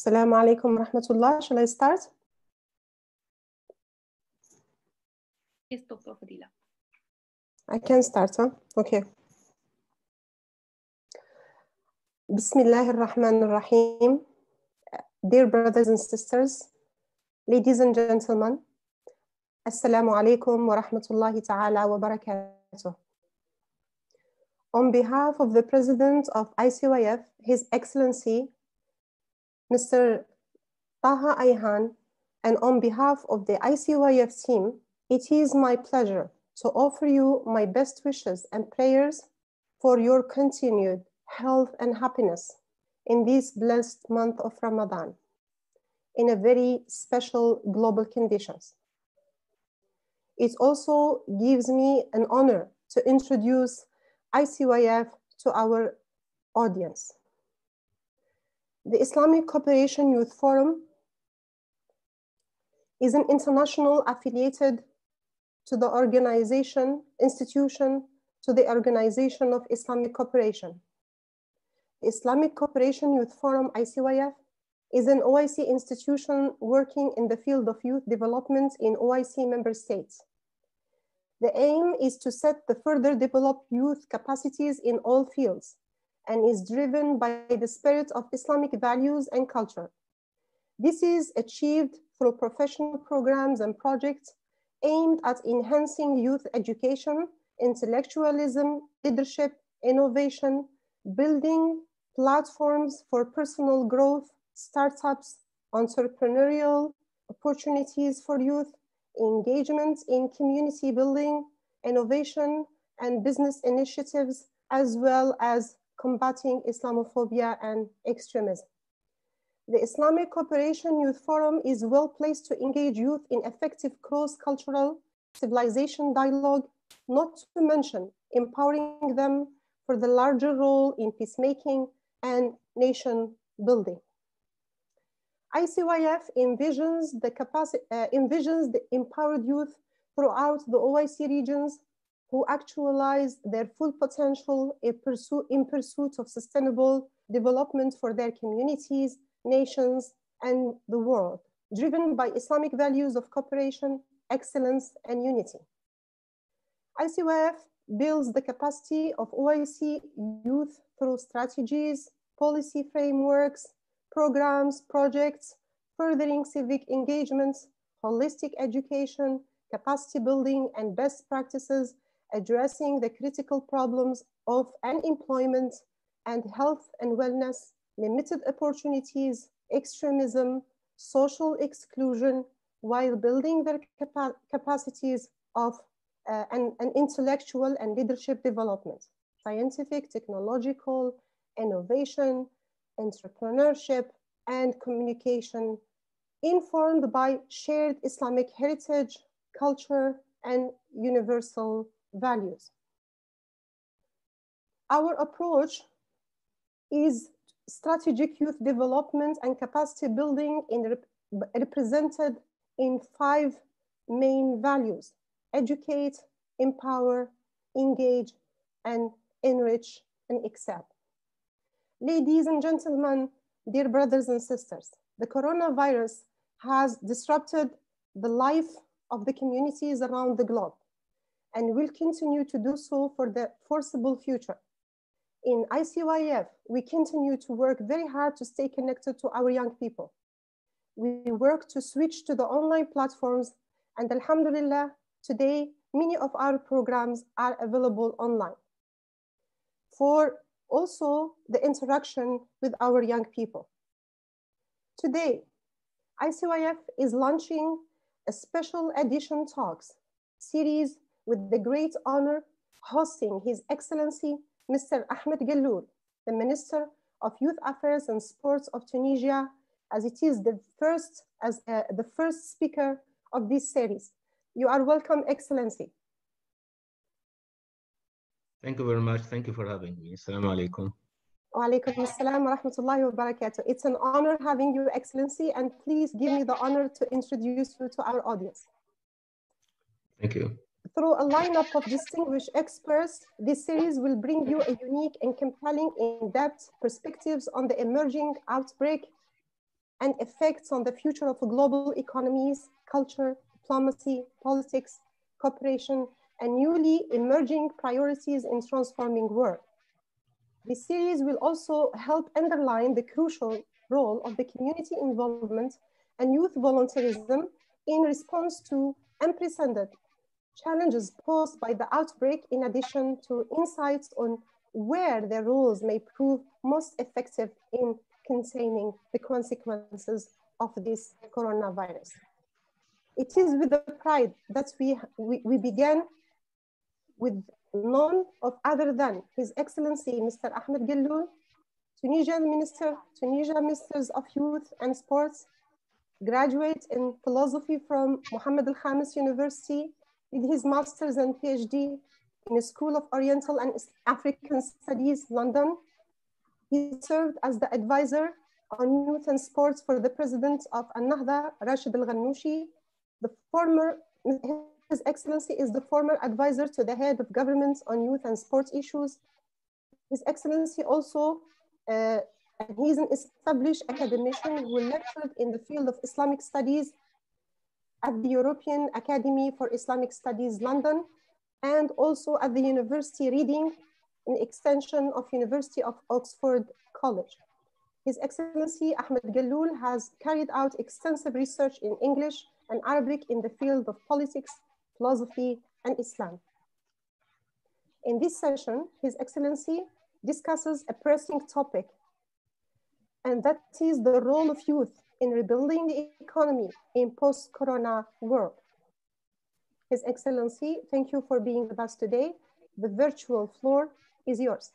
Assalamu alaikum rahmatullah. Shall I start? Yes, Dr. Fadila. I can start, huh? Okay. Bismillahir Rahmanir Rahim. Dear brothers and sisters, ladies and gentlemen, Assalamu alaikum wa rahmatullahi ta'ala wa barakatuh. On behalf of the President of ICYF, His Excellency, Mr. Taha Ayhan, and on behalf of the ICYF team, it is my pleasure to offer you my best wishes and prayers for your continued health and happiness in this blessed month of Ramadan, in a very special global conditions. It also gives me an honor to introduce ICYF to our audience. The Islamic Cooperation Youth Forum is an international affiliated to the institution to the Organization of Islamic Cooperation. The Islamic Cooperation Youth Forum, ICYF, is an OIC institution working in the field of youth development in OIC member states. The aim is to set the further developed youth capacities in all fields and is driven by the spirit of Islamic values and culture. This is achieved through professional programs and projects aimed at enhancing youth education, intellectualism, leadership, innovation, building platforms for personal growth, startups, entrepreneurial opportunities for youth, engagement in community building, innovation, and business initiatives, as well as combating Islamophobia and extremism. The Islamic Cooperation Youth Forum is well placed to engage youth in effective cross-cultural civilization dialogue, not to mention empowering them for the larger role in peacemaking and nation building. ICYF envisions the empowered youth throughout the OIC regions who actualize their full potential in pursuit of sustainable development for their communities, nations, and the world, driven by Islamic values of cooperation, excellence, and unity. ICYF builds the capacity of OIC youth through strategies, policy frameworks, programs, projects, furthering civic engagements, holistic education, capacity building, and best practices addressing the critical problems of unemployment and health and wellness, limited opportunities, extremism, social exclusion, while building their capacities of an intellectual and leadership development, scientific, technological, innovation, entrepreneurship, and communication, informed by shared Islamic heritage, culture, and universal values. Our approach is strategic youth development and capacity building represented in 5 main values: educate, empower, engage, and enrich and excel. Ladies and gentlemen, dear brothers and sisters, the coronavirus has disrupted the life of the communities around the globe and will continue to do so for the foreseeable future. In ICYF, we continue to work very hard to stay connected to our young people. We work to switch to the online platforms, and alhamdulillah, today, many of our programs are available online for also the interaction with our young people. Today, ICYF is launching a special edition talks series with the great honor hosting His Excellency Mr. Ahmed Gaaloul, the Minister of Youth Affairs and Sports of Tunisia, as it is the first speaker of this series. You are welcome, Excellency. Thank you very much. Thank you for having me. Assalamu alaikum. Wa alaikum assalam wa rahmatullahi wa barakatuh. It's an honor having you, Excellency, and please give me the honor to introduce you to our audience. Thank you. Through a lineup of distinguished experts, this series will bring you a unique and compelling in-depth perspectives on the emerging outbreak and effects on the future of global economies, culture, diplomacy, politics, cooperation, and newly emerging priorities in transforming world. This series will also help underline the crucial role of the community involvement and youth volunteerism in response to unprecedented challenges posed by the outbreak, in addition to insights on where their roles may prove most effective in containing the consequences of this coronavirus. It is with the pride that we began with none of other than His Excellency Mr. Ahmed Gaaloul, Tunisian Ministers of Youth and Sports, graduate in philosophy from Mohammed Al Khamis University, did his master's and PhD in the School of Oriental and African Studies, London. He served as the advisor on youth and sports for the president of An-Nahda, Rashid Al Ghannouchi. His Excellency is the former advisor to the head of government on youth and sports issues. His Excellency also, he's an established academician who lectured in the field of Islamic studies at the European Academy for Islamic Studies, London, and also at the University Reading, an extension of University of Oxford College. His Excellency Ahmed Gaaloul has carried out extensive research in English and Arabic in the field of politics, philosophy, and Islam. In this session, His Excellency discusses a pressing topic, and that is the role of youth in rebuilding the economy in post-corona world. His Excellency, thank you for being with us today. The virtual floor is yours.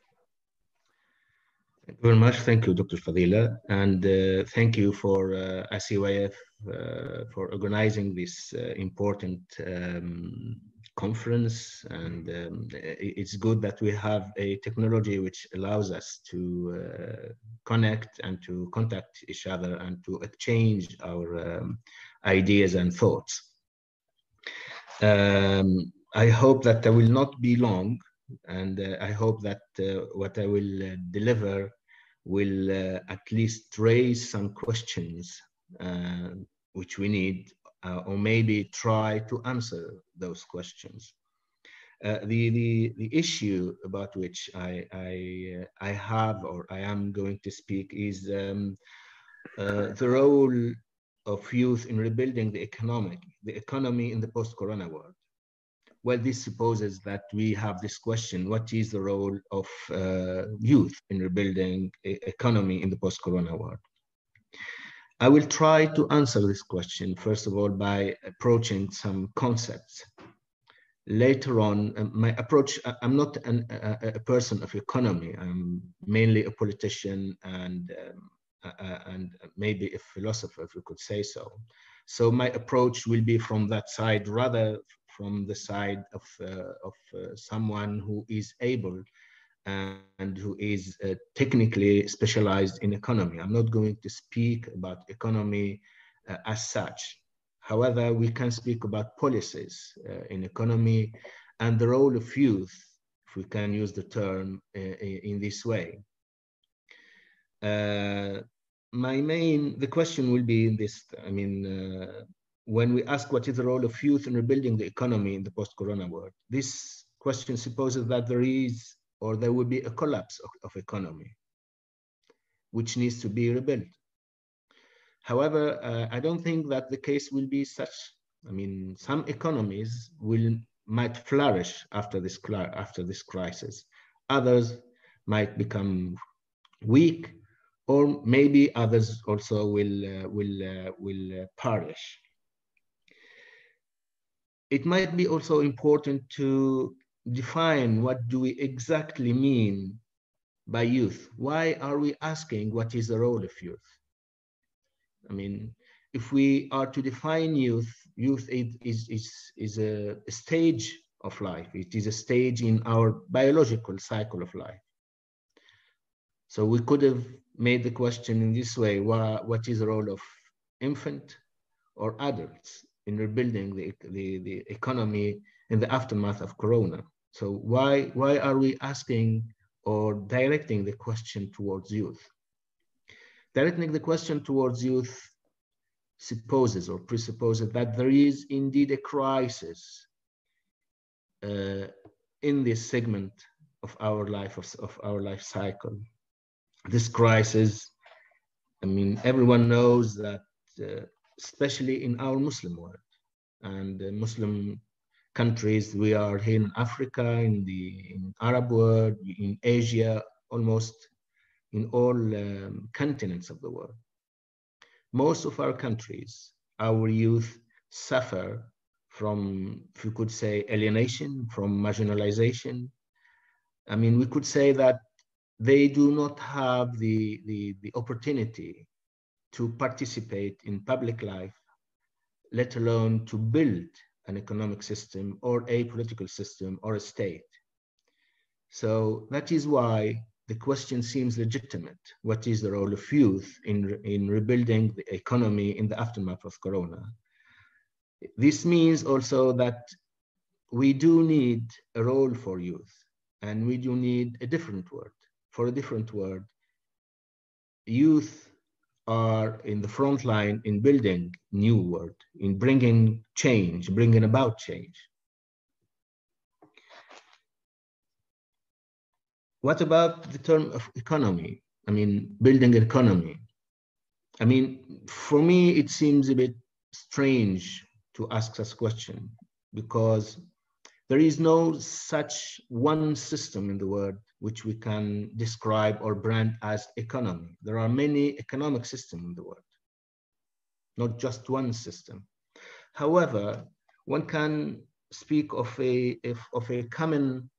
Thank you very much. Thank you, Dr. Fadila. And thank you for ICYF for organizing this important conference. And it's good that we have a technology which allows us to connect and to contact each other and to exchange our ideas and thoughts. I hope that I will not be long, and I hope that what I will deliver will at least raise some questions which we need, or maybe try to answer those questions. The issue about which I have, or I am going to speak, is the role of youth in rebuilding the economy in the post-corona world. Well, this supposes that we have this question: what is the role of youth in rebuilding economy in the post-corona world? I will try to answer this question, first of all, by approaching some concepts. Later on, my approach, I'm not a person of economy. I'm mainly a politician and maybe a philosopher, if you could say so. So my approach will be from that side, rather from the side of someone who is able and who is technically specialized in economy. I'm not going to speak about economy as such. However, we can speak about policies in economy and the role of youth, if we can use the term in this way. The question will be in this, when we ask what is the role of youth in rebuilding the economy in the post-corona world, this question supposes that there is, or there will be, a collapse of economy, which needs to be rebuilt. However, I don't think that the case will be such. Some economies might flourish after this crisis. Others might become weak, or maybe others also will perish. It might be also important to define what do we exactly mean by youth. Why are we asking what is the role of youth? If we are to define youth is a stage of life. It is a stage in our biological cycle of life. So we could have made the question in this way: what is the role of infant or adults in rebuilding the economy in the aftermath of Corona? So why are we asking or directing the question towards youth? Directing the question towards youth supposes or presupposes that there is indeed a crisis in this segment of our life, of our life cycle. This crisis, I mean, everyone knows that, especially in our Muslim world and Muslim countries, we are here in Africa, in Arab world, in Asia, almost in all continents of the world. Most of our countries, our youth suffer from, if you could say, alienation, from marginalization. I mean, we could say that they do not have the opportunity to participate in public life, let alone to build an economic system or a political system or a state. So that is why the question seems legitimate. What is the role of youth in rebuilding the economy in the aftermath of Corona? This means also that we do need a role for youth, and we do need a different word. For a different word, youth are in the front line in building new world, in bringing change, bringing about change. What about the term of economy? I mean, building an economy. I mean, for me, it seems a bit strange to ask this question, because there is no such one system in the world which we can describe or brand as economy. There are many economic systems in the world, not just one system. However, one can speak of a common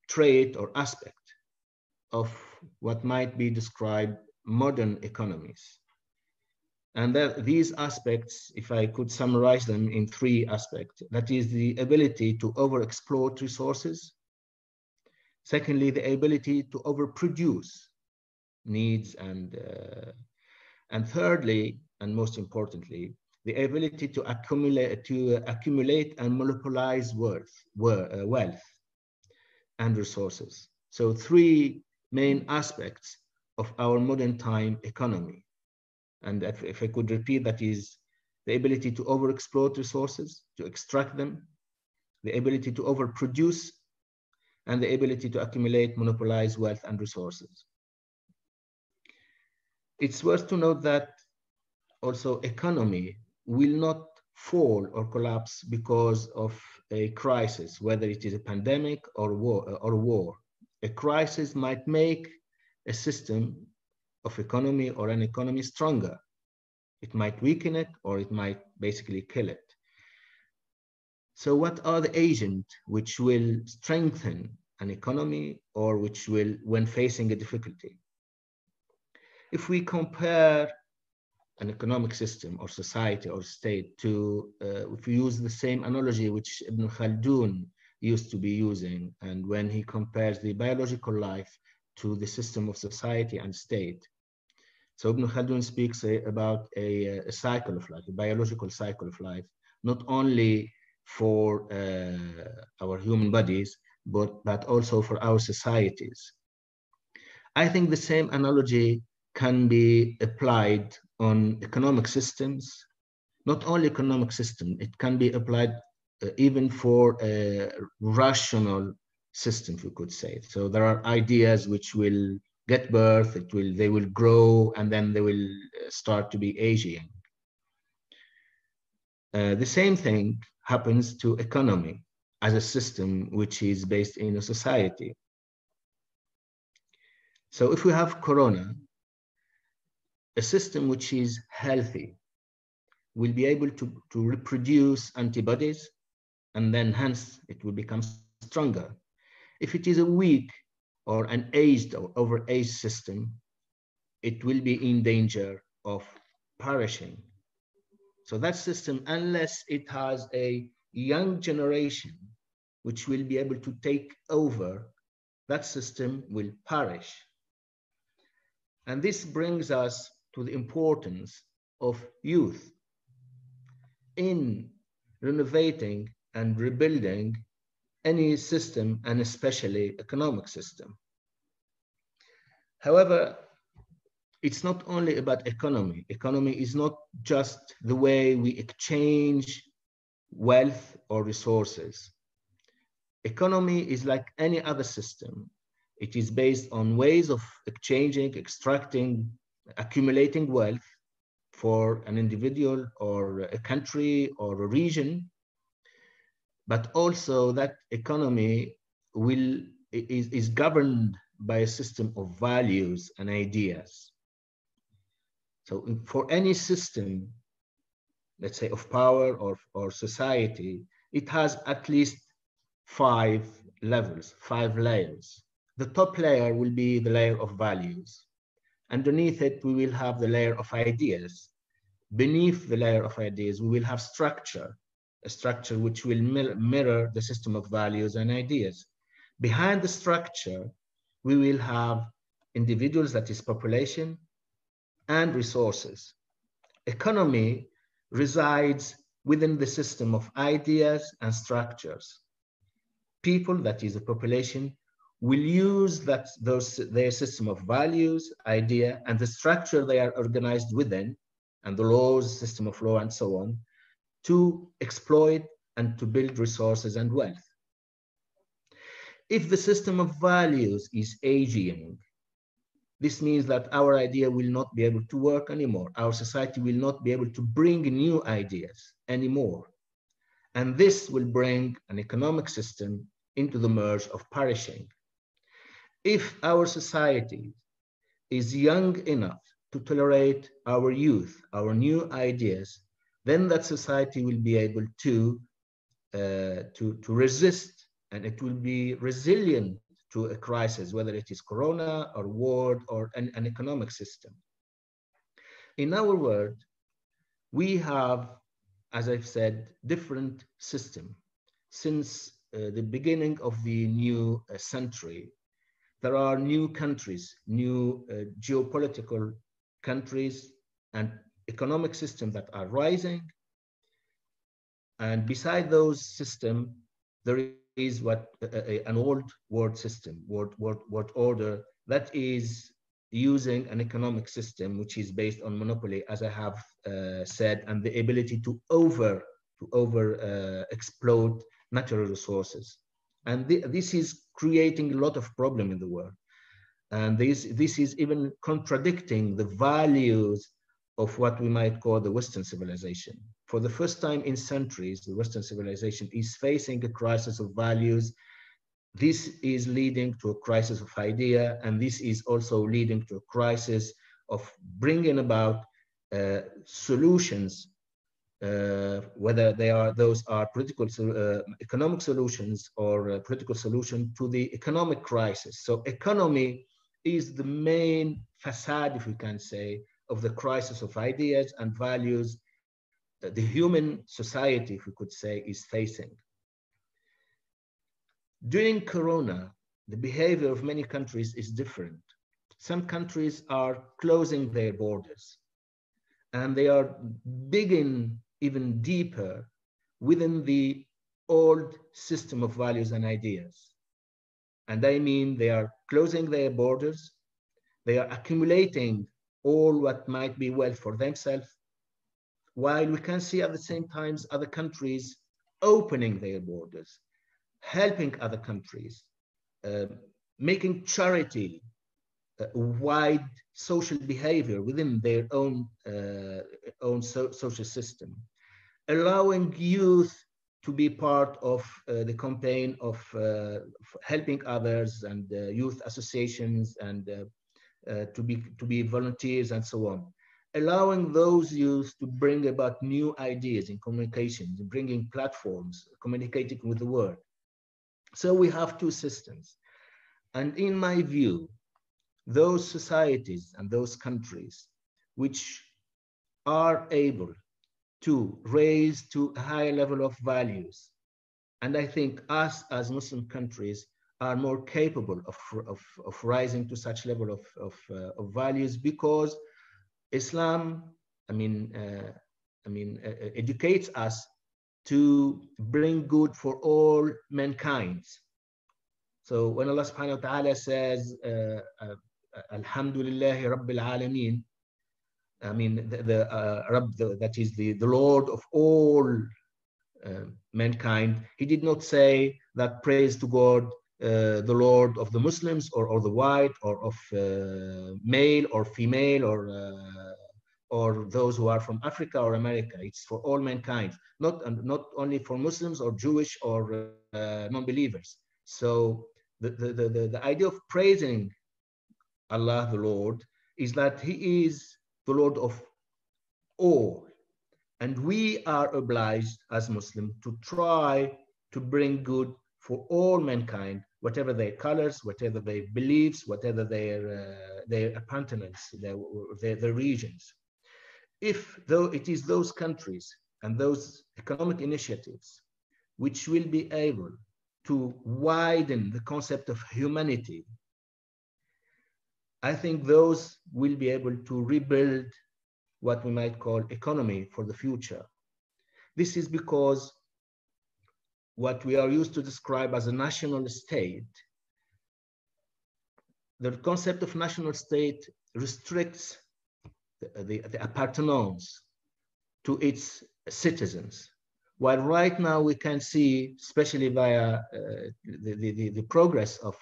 trait or aspect of what might be described modern economies. And that these aspects, if I could summarize them in three aspects, that is the ability to overexploit resources. Secondly, the ability to overproduce needs, and thirdly, and most importantly, the ability to accumulate and monopolize wealth and resources. So three main aspects of our modern time economy. And if I could repeat, that is the ability to overexploit resources, to extract them, the ability to overproduce, and the ability to accumulate, monopolize wealth and resources. It's worth to note that also economy will not fall or collapse because of a crisis, whether it is a pandemic or war. A crisis might make a system of economy or an economy stronger. It might weaken it, or it might basically kill it. So what are the agents which will strengthen an economy, or which will, when facing a difficulty? If we compare an economic system or society or state to, if we use the same analogy which Ibn Khaldun used to be using, and when he compares the biological life to the system of society and state. So Ibn Khaldun speaks about a cycle of life, a biological cycle of life, not only for our human bodies, but also for our societies. I think the same analogy can be applied on economic systems, not only economic system, it can be applied even for a rational system, if you could say. So there are ideas which will get birth, they will grow, and then they will start to be aging. The same thing happens to economy as a system which is based in a society. So if we have Corona, a system which is healthy will be able to reproduce antibodies, and then hence it will become stronger. If it is a weak or an aged or overaged system, it will be in danger of perishing. So that system, unless it has a young generation which will be able to take over, that system will perish. And this brings us to the importance of youth in renovating and rebuilding any system, and especially economic system. However, it's not only about economy. Economy is not just the way we exchange wealth or resources. Economy is like any other system. It is based on ways of exchanging, extracting, accumulating wealth for an individual or a country or a region, but also that economy is governed by a system of values and ideas. So for any system, let's say of power or society, it has at least 5 levels, 5 layers. The top layer will be the layer of values. Underneath it, we will have the layer of ideas. Beneath the layer of ideas, we will have structure, a structure which will mirror the system of values and ideas. Behind the structure, we will have individuals, that is population, and resources. Economy resides within the system of ideas and structures. People, that is the population, will use their system of values, idea, and the structure they are organized within, and the laws, system of law, and so on, to exploit and to build resources and wealth. If the system of values is aging, this means that our idea will not be able to work anymore. Our society will not be able to bring new ideas anymore. And this will bring an economic system into the merge of perishing. If our society is young enough to tolerate our youth, our new ideas, then that society will be able to resist, and it will be resilient to a crisis, whether it is corona or war or an economic system. In our world, we have, as I've said, different systems. Since the beginning of the new century, there are new countries, new geopolitical countries and economic systems that are rising. And beside those systems, there is an old world system, world order, that is using an economic system which is based on monopoly, as I have said, and the ability to exploit natural resources. And this is creating a lot of problem in the world. And this is even contradicting the values of what we might call the Western civilization. For the first time in centuries, the Western civilization is facing a crisis of values. This is leading to a crisis of idea, and this is also leading to a crisis of bringing about solutions, whether those are political, economic solutions or political solution to the economic crisis. So economy is the main facade, if we can say, of the crisis of ideas and values that the human society, if we could say, is facing. During Corona, the behavior of many countries is different. Some countries are closing their borders, and they are digging even deeper within the old system of values and ideas. And I mean, they are closing their borders, they are accumulating all what might be wealth for themselves, while we can see at the same time other countries opening their borders, helping other countries, making charity, wide social behavior within their own social system, allowing youth to be part of the campaign of helping others and youth associations and to be volunteers and so on, allowing those youth to bring about new ideas in communication, bringing platforms, communicating with the world. So we have two systems. And in my view, those societies and those countries which are able to raise to a higher level of values, and I think us as Muslim countries are more capable of rising to such level of values, because Islam, educates us to bring good for all mankind. So when Allah subhanahu wa ta'ala says, Alhamdulillahi Rabbil Alameen. I mean, that is the Lord of all mankind. He did not say that praise to God, the Lord of the Muslims or the white or of male or female or those who are from Africa or America. It's for all mankind, not only for Muslims or Jewish or non-believers. So the idea of praising Allah, the Lord, is that He is the Lord of all. And we are obliged as Muslims to try to bring good for all mankind, whatever their colors, whatever their beliefs, whatever their appartenance, their regions. If though it is those countries and those economic initiatives which will be able to widen the concept of humanity, I think those will be able to rebuild what we might call economy for the future. This is because what we are used to describe as a national state, the concept of national state restricts the appartenance to its citizens. While right now we can see, especially via the progress of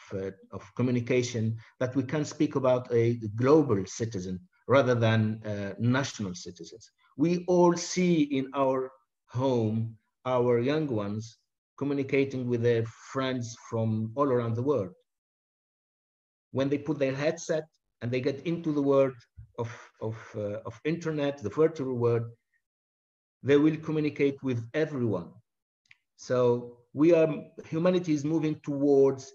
communication, that we can speak about a global citizen rather than national citizens. We all see in our home our young ones communicating with their friends from all around the world. When they put their headset and they get into the world of internet, the virtual world, they will communicate with everyone. So humanity is moving towards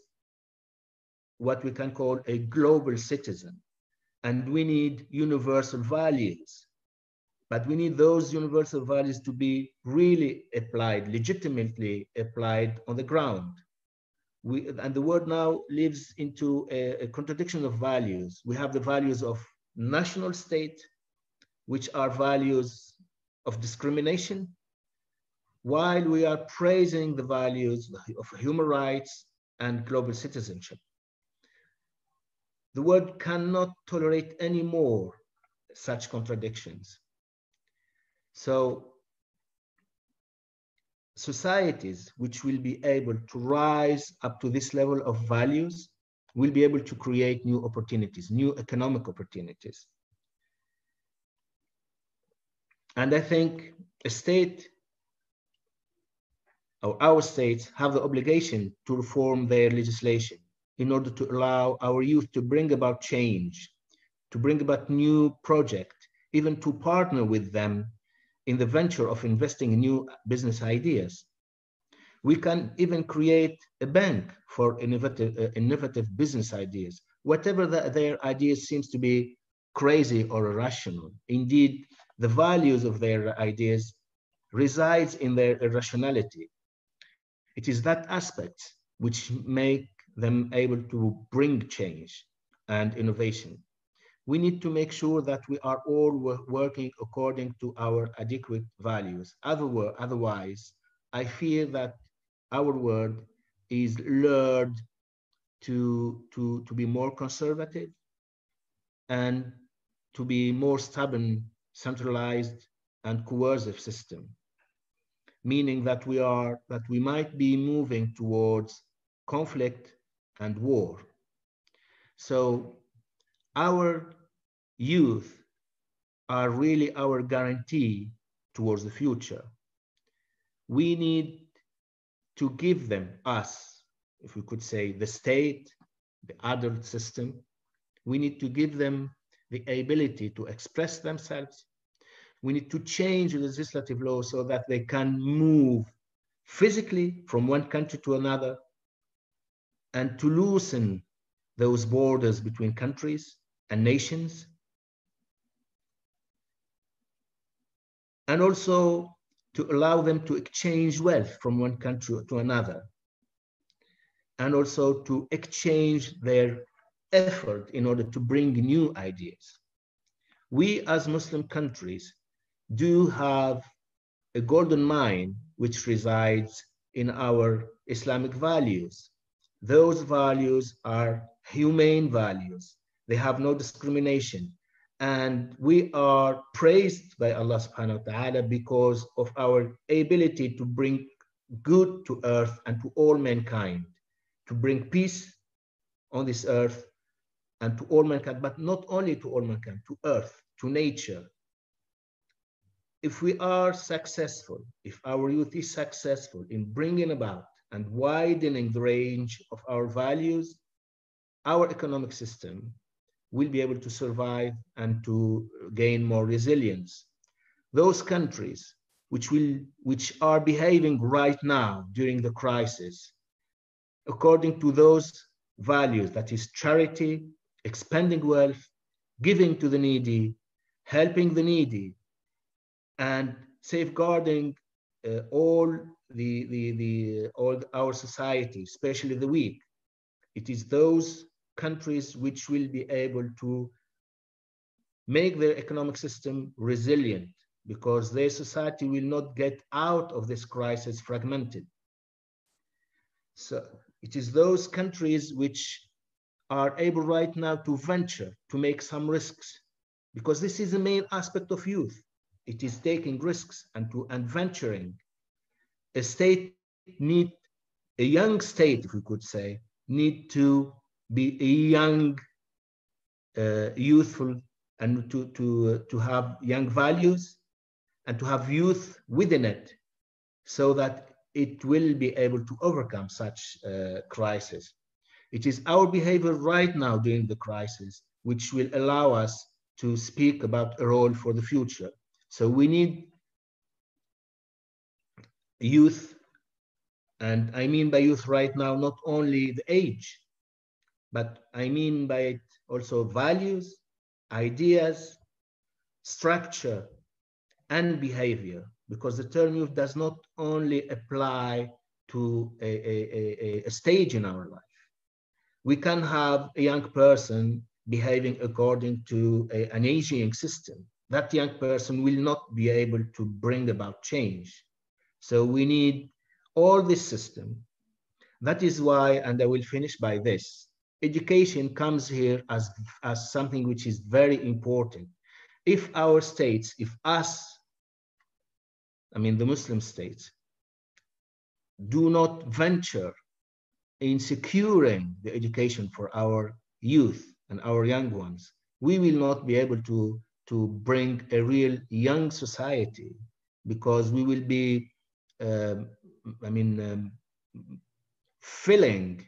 what we can call a global citizen. And we need universal values. But we need those universal values to be really applied, legitimately applied on the ground. And the world now lives into a contradiction of values. We have the values of national state, which are values of discrimination, while we are praising the values of human rights and global citizenship. The world cannot tolerate any more such contradictions. So societies which will be able to rise up to this level of values will be able to create new opportunities, new economic opportunities. And I think a state, or our states, have the obligation to reform their legislation in order to allow our youth to bring about change, to bring about new projects, even to partner with them in the venture of investing in new business ideas. We can even create a bank for innovative business ideas, whatever their ideas seems to be crazy or irrational. Indeed, the values of their ideas resides in their irrationality. It is that aspect which make them able to bring change and innovation. We need to make sure that we are all working according to our adequate values. Otherwise, I fear that our world is lured to be more conservative and to be more stubborn, centralized, and coercive system, meaning that we might be moving towards conflict and war. So our youth are really our guarantee towards the future. We need to give them, us, if we could say, the state, the adult system, we need to give them the ability to express themselves. We need to change the legislative law so that they can move physically from one country to another and to loosen those borders between countries and nations. And also to allow them to exchange wealth from one country to another. And also to exchange their effort in order to bring new ideas. We as Muslim countries do have a golden mine which resides in our Islamic values. Those values are humane values. they have no discrimination. And we are praised by Allah subhanahu wa ta'ala because of our ability to bring good to earth and to all mankind, to bring peace on this earth and to all mankind, but not only to all mankind, to earth, to nature. If we are successful, if our youth is successful in bringing about and widening the range of our values, our economic system will be able to survive and to gain more resilience. Those countries which are behaving right now during the crisis, according to those values, that is charity, expanding wealth, giving to the needy, helping the needy, and safeguarding all our society, especially the weak. It is those countries which will be able to make their economic system resilient, because their society will not get out of this crisis fragmented. So it is those countries which are able right now to venture, to make some risks, because this is the main aspect of youth. It is taking risks and venturing. A young state, if we could say, need to be a young, youthful, and to have young values and to have youth within it, so that it will be able to overcome such crisis. It is our behavior right now during the crisis which will allow us to speak about a role for the future. So we need youth, and I mean by youth right now not only the age, but I mean by it also values, ideas, structure, and behavior, because the term youth does not only apply to a stage in our life. We can have a young person behaving according to an aging system. That young person will not be able to bring about change. So we need all this system. That is why, and I will finish by this, education comes here as something which is very important. If our states, if us, I mean the Muslim states, do not venture in securing the education for our youth and our young ones, we will not be able to bring a real young society, because we will be, filling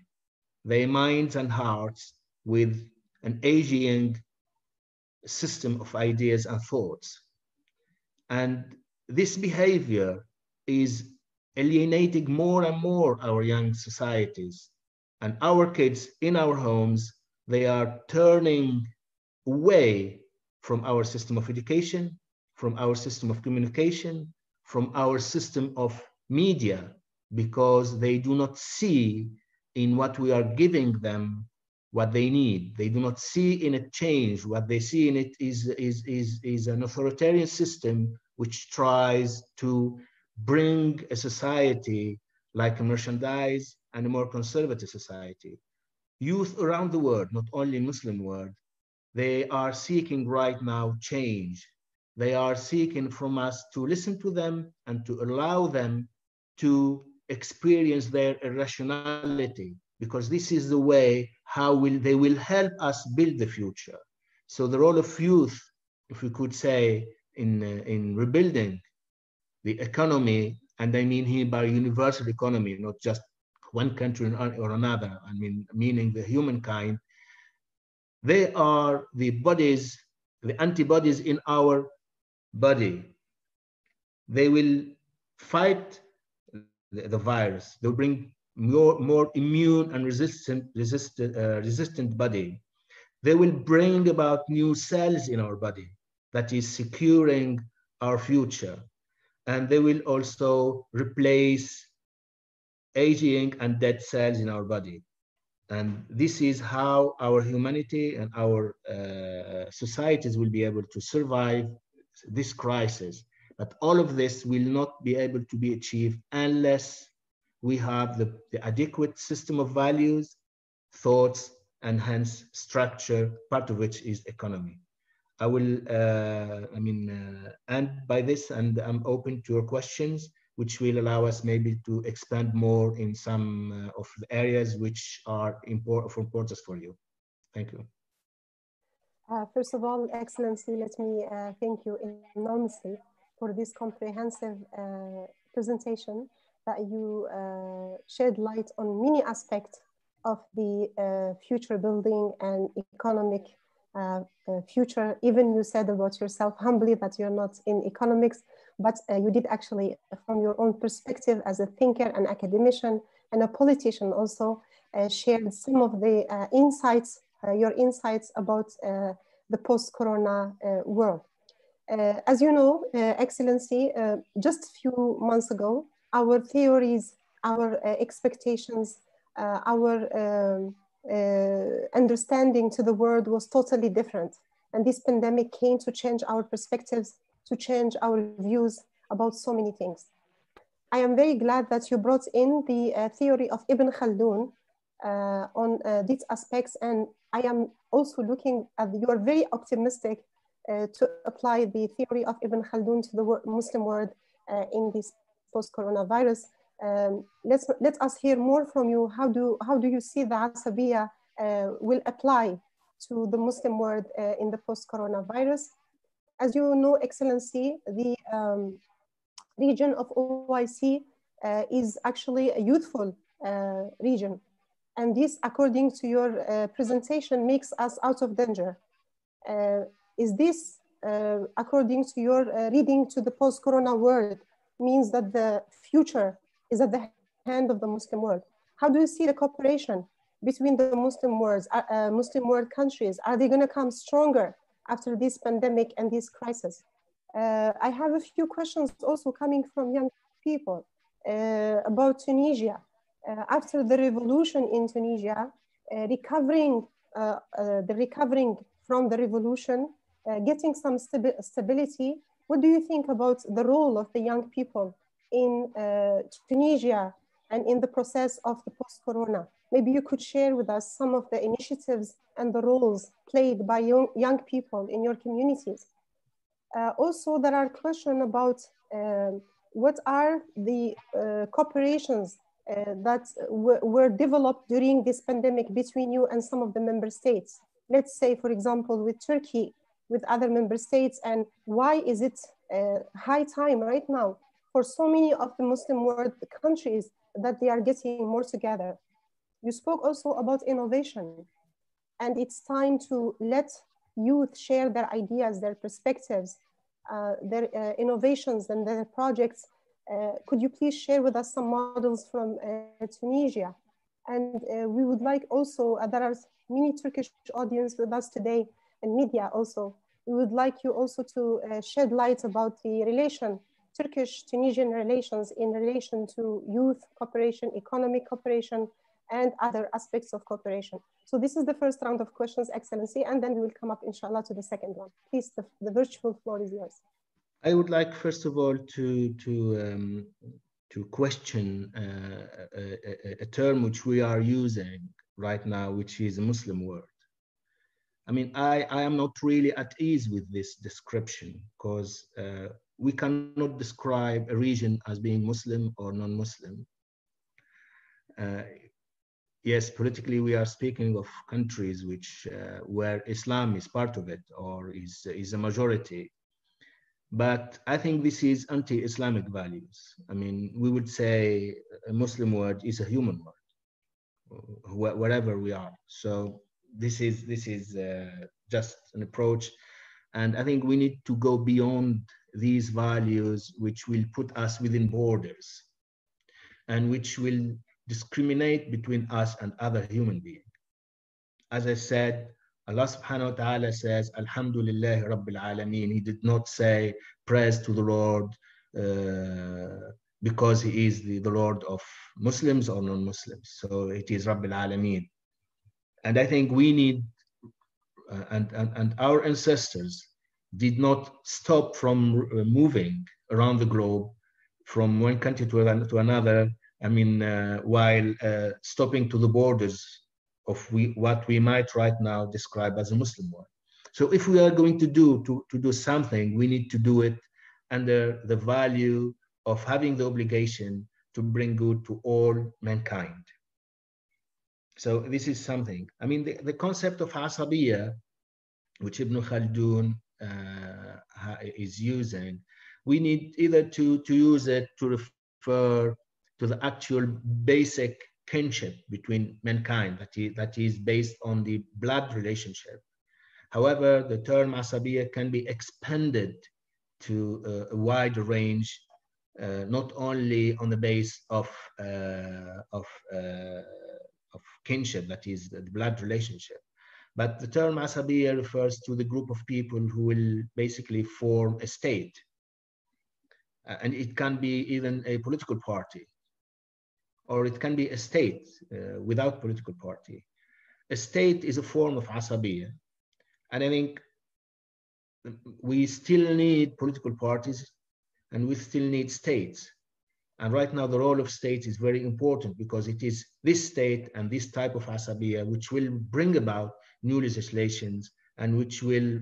their minds and hearts with an aging system of ideas and thoughts. And this behavior is alienating more and more our young societies. And our kids in our homes, they are turning away from our system of education, from our system of communication, from our system of media, because they do not see in what we are giving them what they need. They do not see in it change. What they see in it is an authoritarian system which tries to bring a society like a merchandise and a more conservative society. Youth around the world, not only Muslim world, they are seeking right now change. They are seeking from us to listen to them and to allow them to experience their irrationality, because this is the way how they will help us build the future. So the role of youth, if we could say, in rebuilding the economy, and I mean here by universal economy, not just one country or another, I mean meaning the humankind, they are the bodies, the antibodies in our body. They will fight the virus. They'll bring more immune and resistant body. They will bring about new cells in our body that is securing our future. And they will also replace aging and dead cells in our body. And this is how our humanity and our societies will be able to survive this crisis. But all of this will not be able to be achieved unless we have the adequate system of values, thoughts, and hence structure, part of which is economy. I will, end by this, and I'm open to your questions, which will allow us maybe to expand more in some of the areas which are of importance for you. Thank you. First of all, Excellency, let me thank you enormously for this comprehensive presentation that you shed light on many aspects of the future building and economic future. Even you said about yourself humbly that you're not in economics, but you did actually, from your own perspective as a thinker, an academician, and a politician also, shared some of the insights, your insights about the post-corona world. As you know, Excellency, just a few months ago, our theories, our expectations, our understanding to the world was totally different. And this pandemic came to change our perspectives, to change our views about so many things. I am very glad that you brought in the theory of Ibn Khaldun on these aspects. And I am also looking at, you are very optimistic to apply the theory of Ibn Khaldun to the Muslim world in this post-coronavirus. Let us hear more from you. How do you see the Asabiya will apply to the Muslim world in the post-coronavirus? As you know, Excellency, the region of OIC is actually a youthful region. And this, according to your presentation, makes us out of danger. Is this, according to your reading to the post-corona world, means that the future is at the hand of the Muslim world? How do you see the cooperation between the Muslim world countries? Are they going to come stronger after this pandemic and this crisis? I have a few questions also coming from young people about Tunisia. After the revolution in Tunisia, recovering from the revolution, getting some stability, what do you think about the role of the young people in Tunisia and in the process of the post-corona? Maybe you could share with us some of the initiatives and the roles played by young people in your communities. Also, there are questions about what are the cooperations that were developed during this pandemic between you and some of the member states. Let's say, for example, with Turkey, with other member states, and why is it high time right now for so many of the Muslim world countries that they are getting more together? You spoke also about innovation, and it's time to let youth share their ideas, their perspectives, their innovations and their projects. Could you please share with us some models from Tunisia? And we would like also, there are many Turkish audience with us today and media also. We would like you also to shed light about the relation, Turkish-Tunisian relations in relation to youth cooperation, economic cooperation, and other aspects of cooperation. So this is the first round of questions, Excellency, and then we will come up, inshallah, to the second one. Please, the virtual floor is yours. I would like, first of all, to question a term which we are using right now, which is a Muslim world. I mean, I am not really at ease with this description, because we cannot describe a region as being Muslim or non-Muslim. Yes, politically, we are speaking of countries which where Islam is part of it or is a majority. But I think this is anti-Islamic values. I mean, we would say a Muslim world is a human world, wherever we are. So this is just an approach. And I think we need to go beyond these values, which will put us within borders and which will discriminate between us and other human beings. As I said, Allah subhanahu wa ta'ala says, Alhamdulillah Rabbil Alameen. He did not say praise to the Lord because he is the Lord of Muslims or non-Muslims. So it is Rabbil Alameen. And I think we need, and our ancestors did not stop from moving around the globe from one country to another. I mean, while stopping to the borders what we might right now describe as a Muslim world. So if we are going to do something, we need to do it under the value of having the obligation to bring good to all mankind. So this is something. I mean, the concept of Asabiyya, which Ibn Khaldun is using, we need either to use it to refer to the actual basic kinship between mankind that is based on the blood relationship. However, the term Asabiyya can be expanded to a wide range, not only on the base of kinship, that is the blood relationship, but the term Asabiyya refers to the group of people who will basically form a state. And it can be even a political party, or it can be a state without political party. A state is a form of Asabiyya. And I think we still need political parties and we still need states. And right now the role of states is very important because it is this state and this type of Asabiyya which will bring about new legislations and which will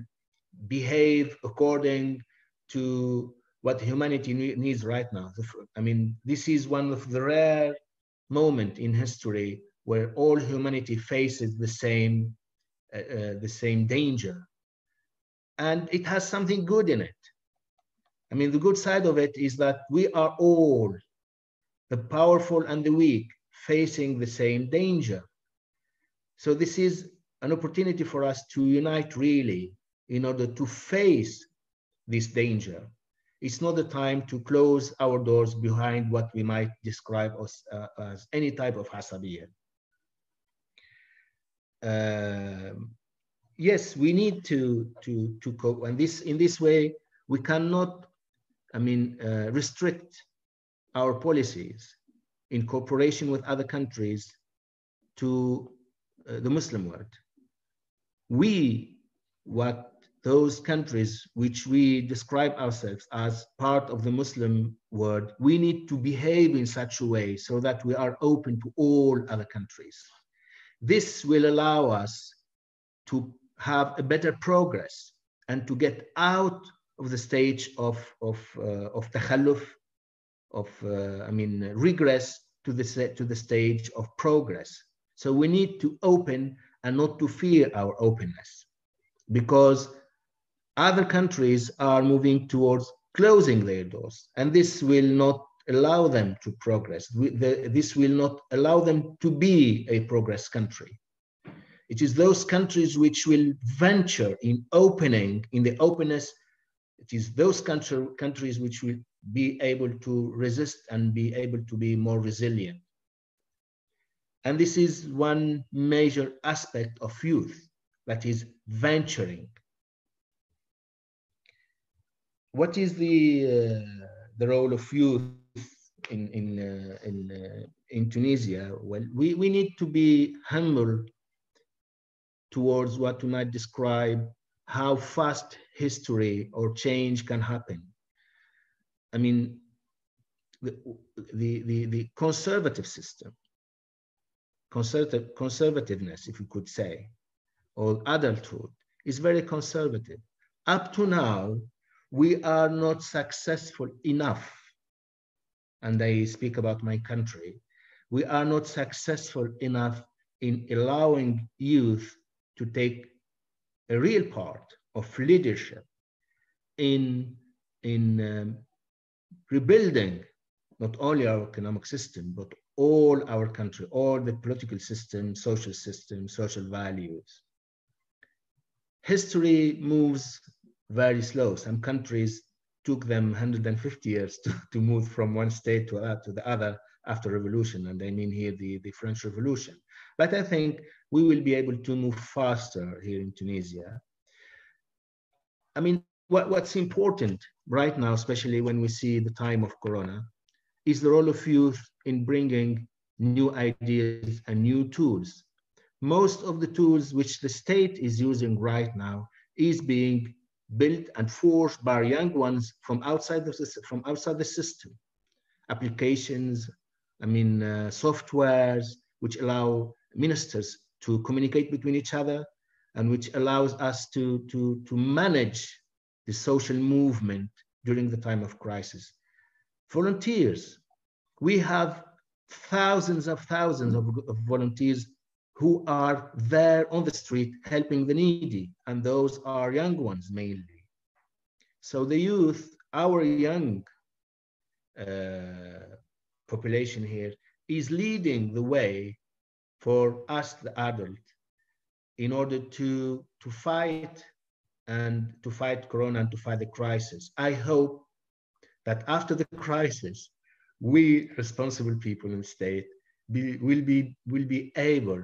behave according to what humanity needs right now. I mean, this is one of the rare moments in history where all humanity faces the same danger. And it has something good in it. I mean, the good side of it is that we are all, the powerful and the weak, facing the same danger. So this is an opportunity for us to unite really in order to face this danger. It's not the time to close our doors behind what we might describe as any type of Asabiyya. Yes, we need to cope, and in this way we cannot, I mean, restrict our policies in cooperation with other countries to the Muslim world. Those countries which we describe ourselves as part of the Muslim world, we need to behave in such a way so that we are open to all other countries. This will allow us to have a better progress and to get out of the stage of takhalluf, regress to the stage of progress. So we need to open and not to fear our openness, because other countries are moving towards closing their doors, and this will not allow them to progress. This will not allow them to be a progress country. It is those countries which will venture in opening, in the openness. It is those countries which will be able to resist and be able to be more resilient. And this is one major aspect of youth, that is venturing. What is the role of youth in Tunisia? Well, we need to be humble towards what we might describe how fast history or change can happen. I mean, the conservative system, conservativeness, if you could say, or adulthood, is very conservative. Up to now, we are not successful enough, and I speak about my country, we are not successful enough in allowing youth to take a real part of leadership in rebuilding not only our economic system, but all our country, all the political system, social values. History moves very slow. Some countries took them 150 years to move from one state to the other after revolution, and I mean here the French Revolution. But I think we will be able to move faster here in Tunisia. I mean, what's important right now, especially when we see the time of Corona, is the role of youth in bringing new ideas and new tools. Most of the tools which the state is using right now is being built and forged by young ones from outside the system. Applications, I mean, softwares which allow ministers to communicate between each other, and which allows us to manage the social movement during the time of crisis. Volunteers. We have thousands of volunteers who are there on the street helping the needy, and those are young ones mainly. So the youth, our young population here, is leading the way for us, the adult, in order to fight Corona and to fight the crisis. I hope that after the crisis, we responsible people in the state will be able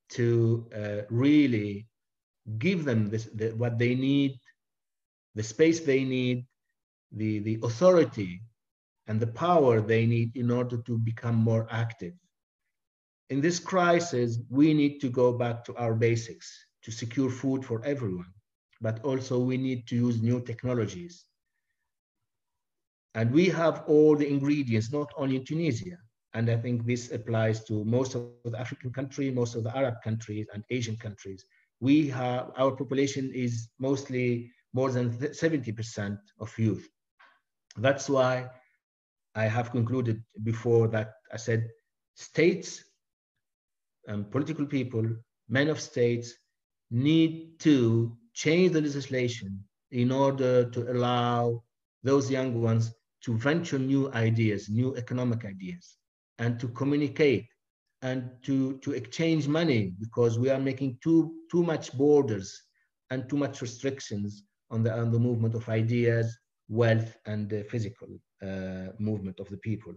to really give them what they need, the space they need, the authority and the power they need in order to become more active. In this crisis, we need to go back to our basics to secure food for everyone, but also we need to use new technologies. And we have all the ingredients, not only in Tunisia. And I think this applies to most of the African countries, most of the Arab countries and Asian countries. Our population is mostly more than 70% of youth. That's why I have concluded before that I said states and political people, men of states, need to change the legislation in order to allow those young ones to venture new ideas, new economic ideas, and to communicate and to exchange money, because we are making too much borders and too much restrictions on the movement of ideas, wealth, and the physical movement of the people.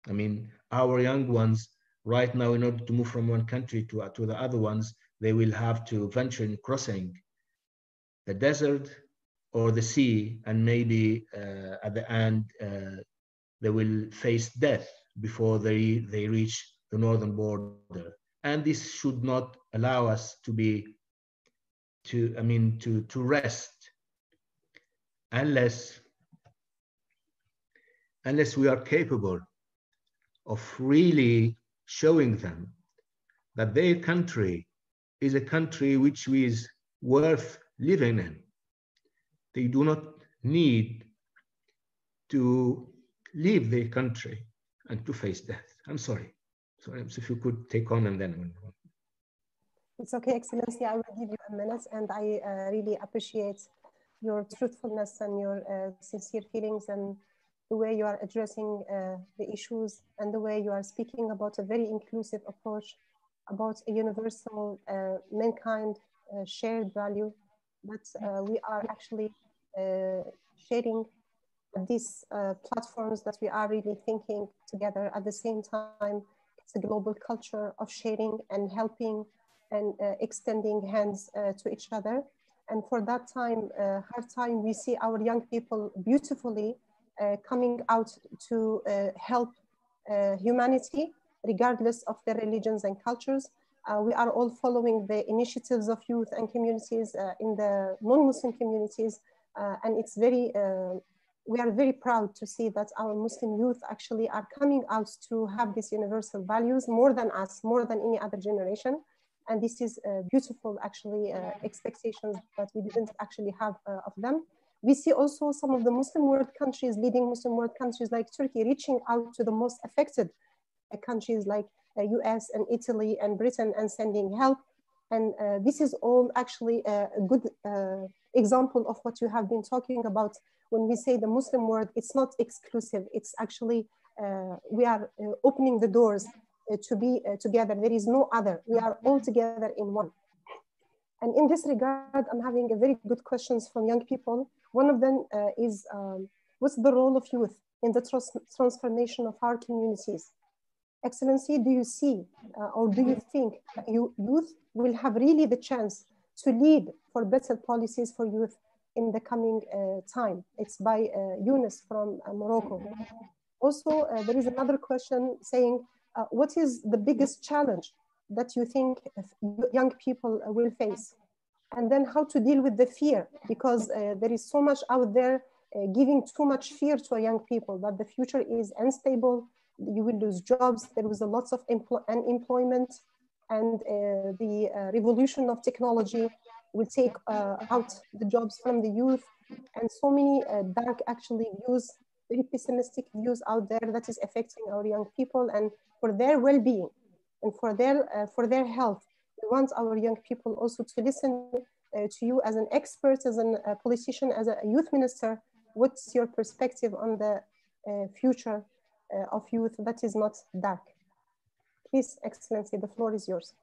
I mean, our young ones right now, in order to move from one country to the other ones, they will have to venture in crossing the desert or the sea, and maybe at the end they will face death before they reach the northern border. And this should not allow us to rest unless we are capable of really showing them that their country is a country which is worth living in. They do not need to leave their country and to face death. I'm sorry. So if you could take on and then. It's okay, Excellency. I will give you a minute, and I really appreciate your truthfulness and your sincere feelings and the way you are addressing the issues and the way you are speaking about a very inclusive approach, about a universal mankind shared value that we are actually sharing these platforms, that we are really thinking together. At the same time, it's a global culture of sharing and helping and extending hands to each other. And for that hard time, we see our young people beautifully coming out to help humanity, regardless of their religions and cultures. We are all following the initiatives of youth and communities in the non-Muslim communities. And it's we are very proud to see that our Muslim youth actually are coming out to have these universal values more than us, more than any other generation. And this is beautiful, actually, expectations that we didn't actually have of them. We see also some of the Muslim world countries, leading Muslim world countries like Turkey, reaching out to the most affected countries like US and Italy and Britain and sending help. And this is all actually a good example of what you have been talking about. When we say the Muslim world, it's not exclusive. It's actually, we are opening the doors to be together. There is no other. We are all together in one. And in this regard, I'm having a very good questions from young people. One of them is, what's the role of youth in the transformation of our communities? Excellency, do you see or do you think that youth will have really the chance to lead for better policies for youth in the coming time? It's by Yunus from Morocco. Also, there is another question saying, what is the biggest challenge that you think young people will face? And then how to deal with the fear, because there is so much out there giving too much fear to young people, that the future is unstable, you will lose jobs, there was a lot of unemployment, and the revolution of technology will take out the jobs from the youth, and so many dark actually views, very pessimistic views out there that is affecting our young people and for their well-being and for their health. We want our young people also to listen to you as an expert, as a politician, as a youth minister. What's your perspective on the future of youth that is not dark? Please, Excellency, the floor is yours.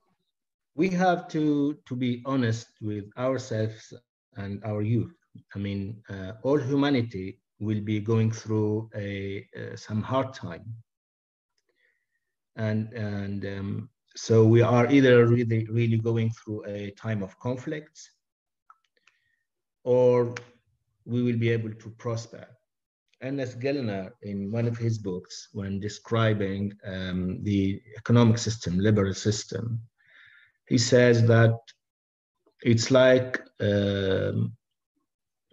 We have to be honest with ourselves and our youth. I mean, all humanity will be going through some hard time. And so we are either really going through a time of conflicts, or we will be able to prosper. Ahmed Gaaloul, in one of his books, when describing the economic system, liberal system, he says that it's like a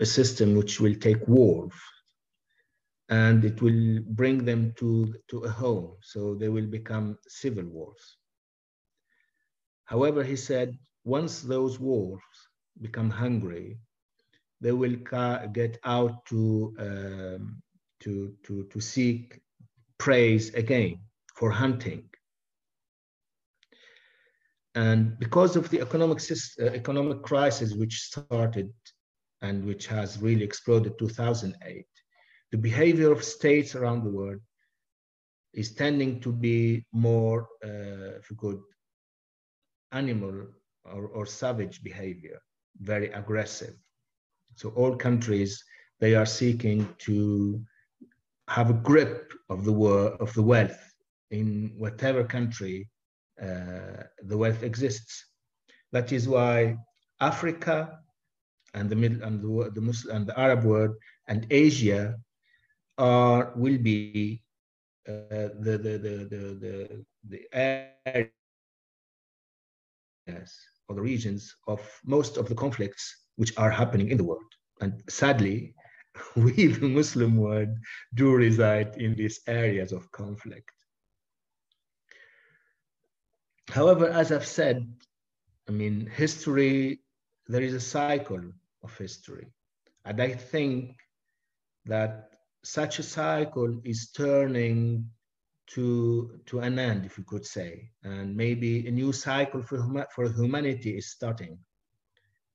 system which will take wars, and it will bring them to a home, so they will become civil wars. However, he said, once those wars become hungry, they will get out to seek praise again for hunting. And because of the economic crisis which started and which has really exploded 2008, the behavior of states around the world is tending to be more, if you could, animal or savage behavior, very aggressive. So all countries, they are seeking to have a grip of the wealth in whatever country the wealth exists. That is why Africa and the Middle and the Muslim and the Arab world and Asia will be the areas or the regions of most of the conflicts which are happening in the world. And sadly, we, the Muslim world, do reside in these areas of conflict. However, as I've said, I mean, history, there is a cycle of history. And I think that such a cycle is turning to an end, if you could say, and maybe a new cycle for humanity is starting.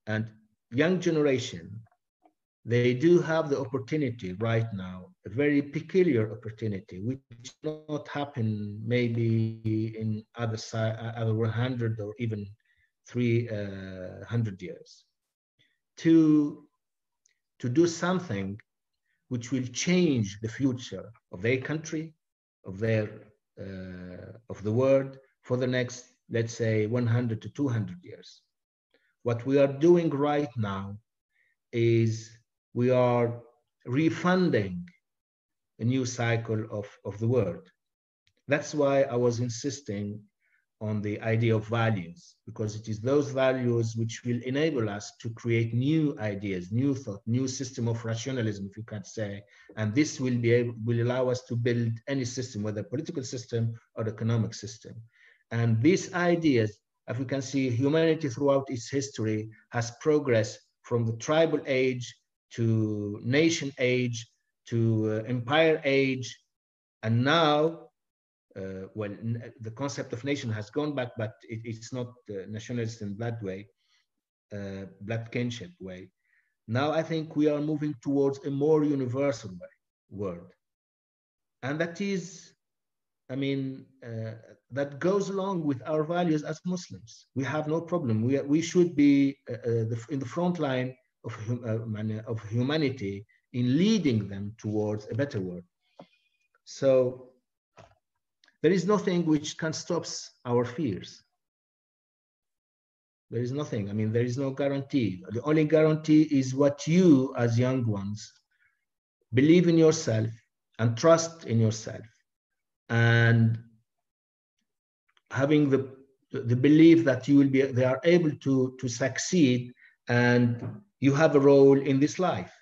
And young generation, they do have the opportunity right now, a very peculiar opportunity, which will not happen maybe in other 100 or even 300 years, to do something which will change the future of their country, of the world for the next, let's say, 100 to 200 years. What we are doing right now is we are refunding a new cycle of the world. That's why I was insisting on the idea of values, because it is those values which will enable us to create new ideas, new thought, new system of rationalism, if you can say, and this will allow us to build any system, whether political system or economic system. And these ideas, as we can see, humanity throughout its history has progressed from the tribal age to nation age to empire age, and now well, the concept of nation has gone back, but it's not nationalist in that way, blood kinship way. Now I think we are moving towards a more universal world. And that is, I mean, that goes along with our values as Muslims. We have no problem. We should be in the front line of humanity in leading them towards a better world. So there is nothing which can stop our fears. There is nothing. I mean, there is no guarantee. The only guarantee is what you, as young ones, believe in yourself and trust in yourself, and having the belief that you will be, they are able to succeed, and you have a role in this life.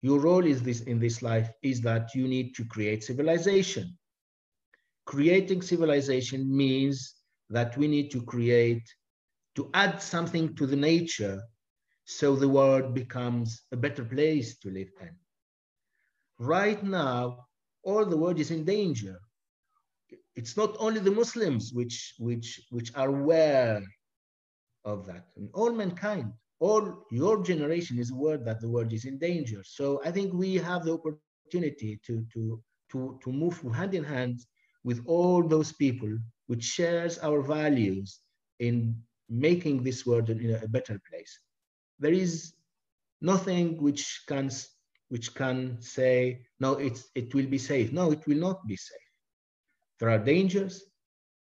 Your role in this life is that you need to create civilization. Creating civilization means that we need to create to add something to the nature so the world becomes a better place to live in. Right now, all the world is in danger. It's not only the Muslims which are aware of that, and all mankind, all your generation is aware that the world is in danger. So I think we have the opportunity to move hand in hand with all those people which shares our values in making this world a better place. There is nothing which can say, no, it will be safe. No, it will not be safe. There are dangers,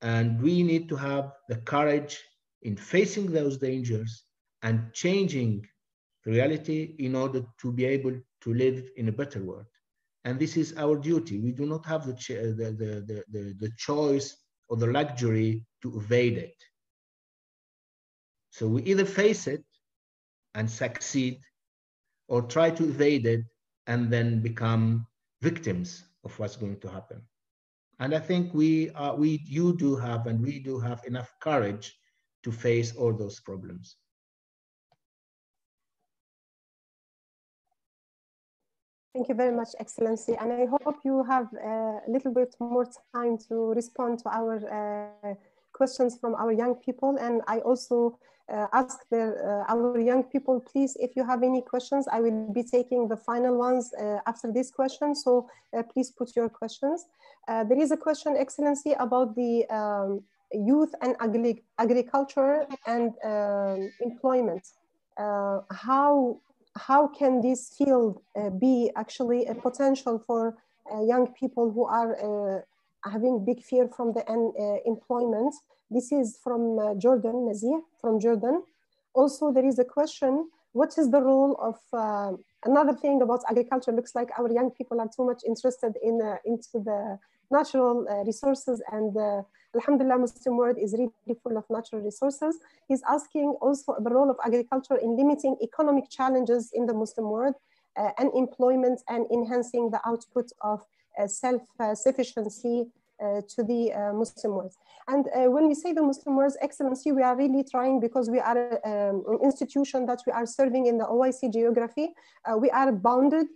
and we need to have the courage in facing those dangers and changing the reality in order to be able to live in a better world. And this is our duty. We do not have the choice or the luxury to evade it. So we either face it and succeed, or try to evade it and then become victims of what's going to happen. And I think you do have enough courage to face all those problems. Thank you very much, Excellency. And I hope you have a little bit more time to respond to our questions from our young people. And I also ask our young people, please, if you have any questions, I will be taking the final ones after this question. So please put your questions. There is a question, Excellency, about the youth and agriculture and employment. How can this field be actually a potential for young people who are having big fear from the unemployment? This is from Jordan, Nazir from Jordan. Also, there is a question, what is the role of, another thing about agriculture, looks like our young people are too much interested into the natural resources, and Alhamdulillah, Muslim world is really full of natural resources. He's asking also the role of agriculture in limiting economic challenges in the Muslim world, unemployment, and enhancing the output of self-sufficiency to the Muslim world. And when we say the Muslim world, Excellency, we are really trying, because we are an institution that we are serving in the OIC geography. We are bounded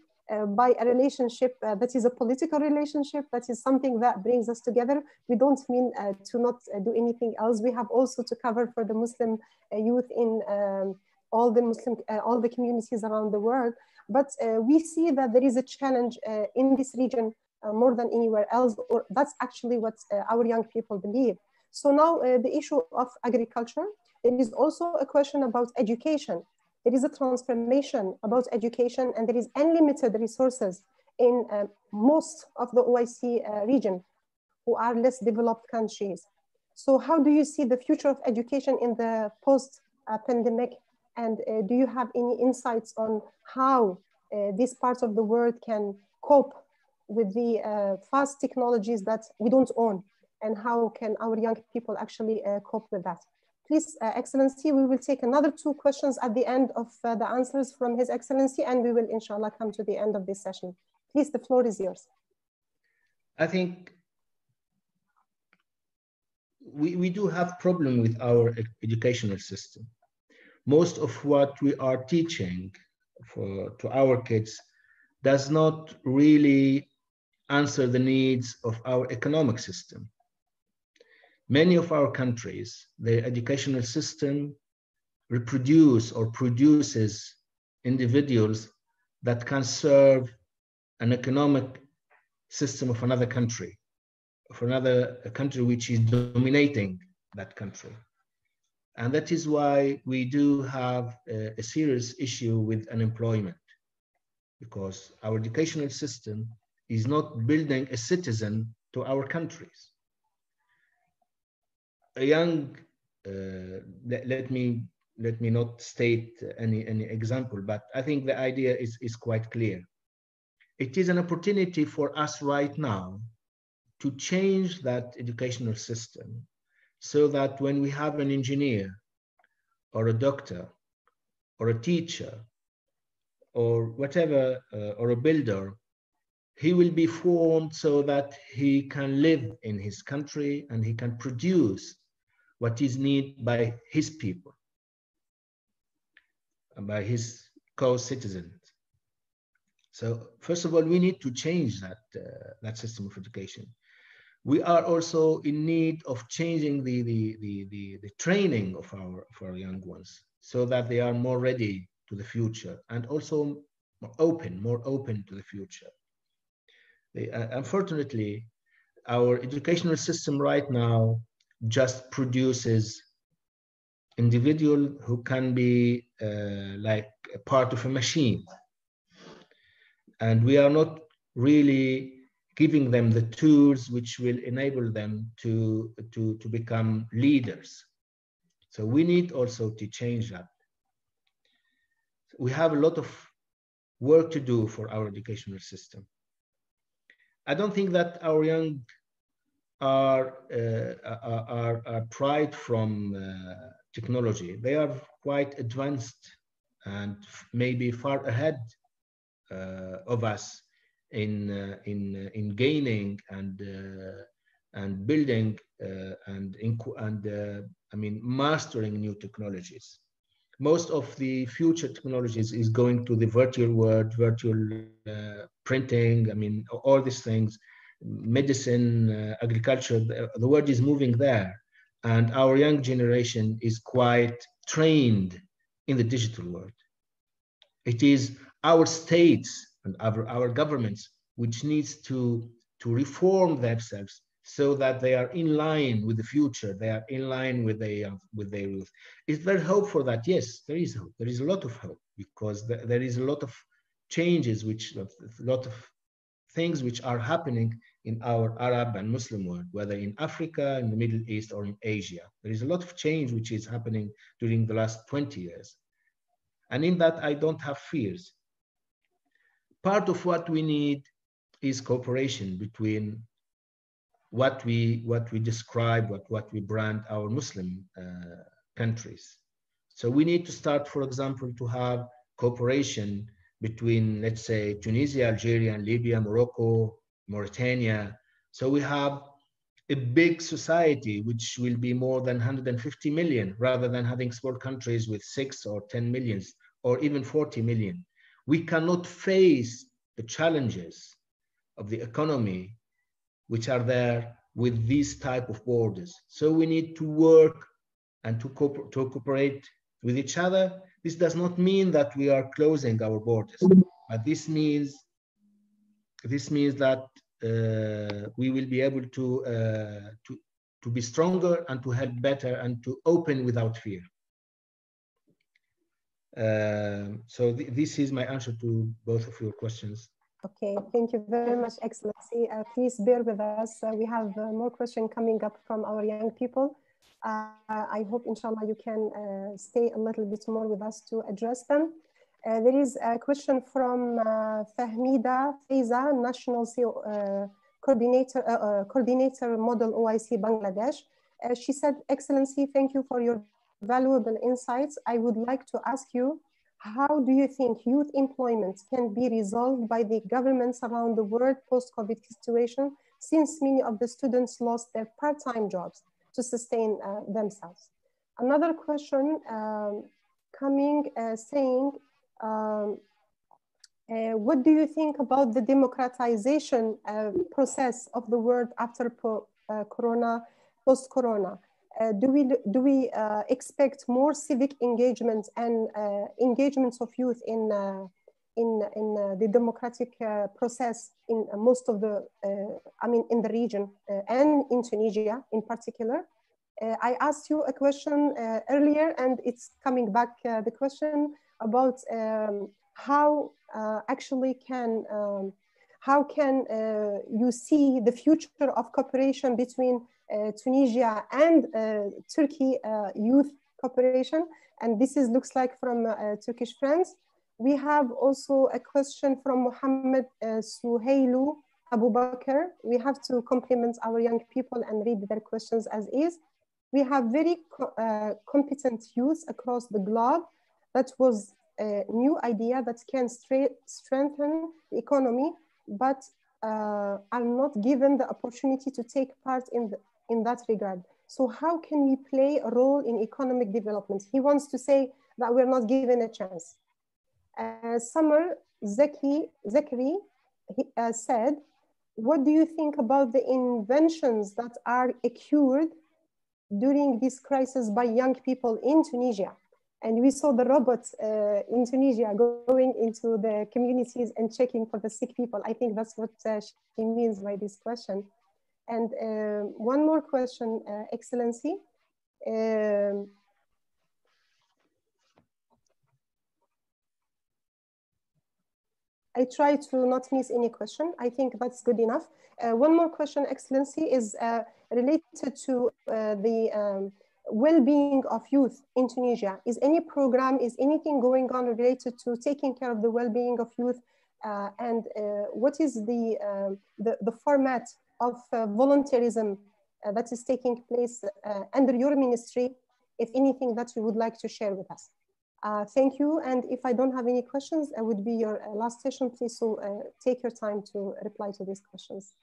by a relationship that is a political relationship, that is something that brings us together. We don't mean to not do anything else. We have also to cover for the Muslim youth in all the communities around the world. But we see that there is a challenge in this region more than anywhere else, or that's actually what our young people believe. So now the issue of agriculture, there is also a question about education. There is a transformation about education, and there is unlimited resources in most of the OIC region, who are less developed countries. So how do you see the future of education in the post-pandemic? And do you have any insights on how this part of the world can cope with the fast technologies that we don't own? And how can our young people actually cope with that? Please, Excellency, we will take another 2 questions at the end of the answers from His Excellency, and we will, inshallah, come to the end of this session. Please, the floor is yours. I think we do have problem with our educational system. Most of what we are teaching to our kids does not really answer the needs of our economic system. Many of our countries, their educational system produces individuals that can serve an economic system of another country, a country which is dominating that country. And that is why we do have a serious issue with unemployment, because our educational system is not building a citizen to our countries. A young, let me not state any example, but I think the idea is quite clear. It is an opportunity for us right now to change that educational system, so that when we have an engineer or a doctor or a teacher or whatever, or a builder, he will be formed so that he can live in his country and he can produce what is needed by his people, and by his co-citizens. So first of all, we need to change that system of education. We are also in need of changing the training of our young ones, so that they are more ready to the future and also more open to the future. Unfortunately, our educational system right now just produces individuals who can be like a part of a machine. And we are not really giving them the tools which will enable them to become leaders. So we need also to change that. We have a lot of work to do for our educational system. I don't think that our young are pride from technology. They are quite advanced and maybe far ahead of us in gaining and building I mean mastering new technologies. Most of the future technologies is going to the virtual world, virtual printing. I mean, all these things, medicine, agriculture. The world is moving there, and our young generation is quite trained in the digital world. It is our states and our governments which needs to reform themselves so that they are in line with the future, they are in line with their youth. Is there hope for that? Yes, there is hope. There is a lot of hope, because there is a lot of changes, a lot of things which are happening in our Arab and Muslim world, whether in Africa, in the Middle East, or in Asia. There is a lot of change which is happening during the last 20 years. And in that, I don't have fears. Part of what we need is cooperation between what we describe, what we brand our Muslim countries. So we need to start, for example, to have cooperation between, let's say, Tunisia, Algeria, and Libya, Morocco, Mauritania. So we have a big society which will be more than 150 million, rather than having small countries with 6 or 10 millions, or even 40 million. We cannot face the challenges of the economy which are there with these type of borders. So we need to work and to cooperate with each other. This does not mean that we are closing our borders, but this means that we will be able to be stronger and to help better and to open without fear. So this is my answer to both of your questions. Okay, thank you very much, Excellency. Please bear with us. We have more questions coming up from our young people. I hope, inshallah, you can stay a little bit more with us to address them. There is a question from Fahmida Faiza, National Coordinator Model OIC Bangladesh. She said, Excellency, thank you for your valuable insights. I would like to ask you, how do you think youth employment can be resolved by the governments around the world post-COVID situation, since many of the students lost their part-time jobs to sustain themselves? Another question coming saying, what do you think about the democratization process of the world after post-corona? Do we expect more civic engagement and engagements of youth in the democratic process in most of the, in the region and in Tunisia in particular? I asked you a question earlier, and it's coming back, the question about how actually how can you see the future of cooperation between Tunisia and Turkey youth cooperation? And this looks like from Turkish friends. We have also a question from Mohammed Suhailu Abu Bakr. We have to compliment our young people and read their questions as is. We have very competent youth across the globe. That was a new idea that can strengthen the economy, but are not given the opportunity to take part in that regard. So how can we play a role in economic development? He wants to say that we're not given a chance. Summer Zakri said, what do you think about the inventions that are occurred during this crisis by young people in Tunisia? And we saw the robot in Tunisia going into the communities and checking for the sick people. I think that's what she means by this question. And one more question, Excellency. I try to not miss any question. I think that's good enough. One more question, Excellency, is related to the well-being of youth in Tunisia. Is any program, is anything going on related to taking care of the well-being of youth? And what is the format of volunteerism that is taking place under your ministry, if anything that you would like to share with us? Thank you. And if I don't have any questions, I would be your last session, please. So take your time to reply to these questions.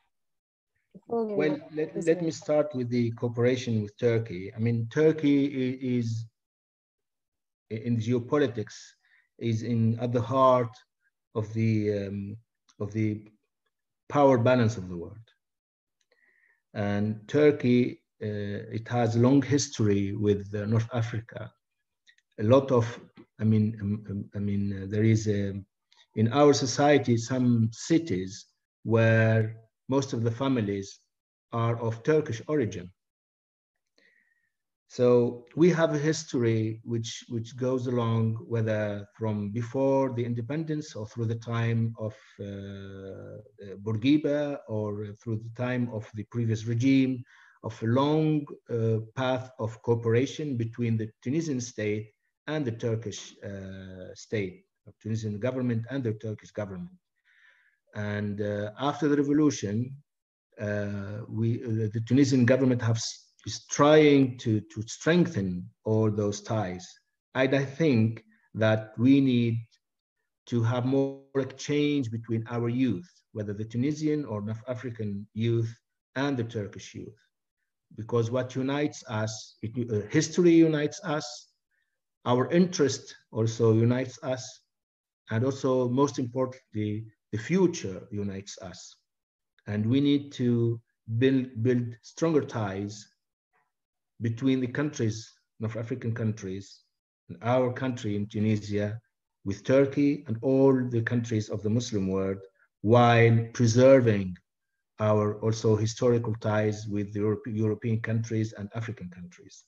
Well, let me start with the cooperation with Turkey. I mean, Turkey is in geopolitics, is at the heart of the power balance of the world. And Turkey, it has a long history with North Africa. A lot of, there is in our society some cities where most of the families are of Turkish origin. So we have a history which goes along, whether from before the independence or through the time of Bourguiba or through the time of the previous regime, of a long path of cooperation between the Tunisian state and the Turkish state, the Tunisian government and the Turkish government. And after the revolution, the Tunisian government is trying to strengthen all those ties. And I think that we need to have more exchange between our youth, whether the Tunisian or North African youth and the Turkish youth, because what unites us, history unites us, our interest also unites us, and also, most importantly, the future unites us. And we need to build stronger ties between the countries, North African countries, and our country in Tunisia, with Turkey and all the countries of the Muslim world, while preserving our also historical ties with the European countries and African countries.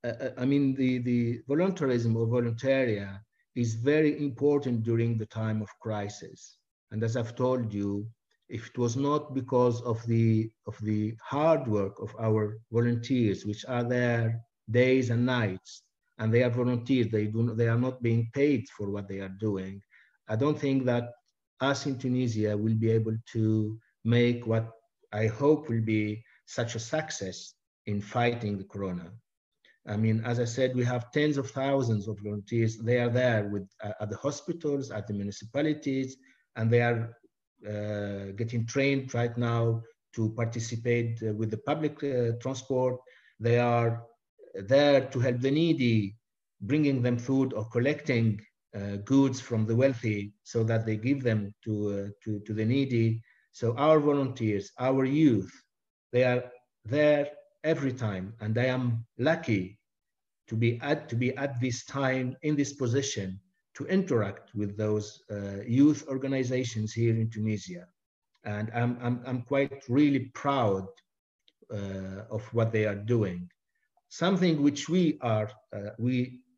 The voluntarism or voluntaria is very important during the time of crisis. And as I've told you, if it was not because of the hard work of our volunteers, which are there days and nights, and they are volunteers, they are not being paid for what they are doing, I don't think that us in Tunisia will be able to make what I hope will be such a success in fighting the corona. I mean, as I said, we have tens of thousands of volunteers. They are there at the hospitals, at the municipalities, and they are getting trained right now to participate with the public transport. They are there to help the needy, bringing them food or collecting goods from the wealthy so that they give them to the needy. So our volunteers, our youth, they are there every time, and I am lucky to be at this time in this position to interact with those youth organizations here in Tunisia, and I'm quite really proud of what they are doing. Something which we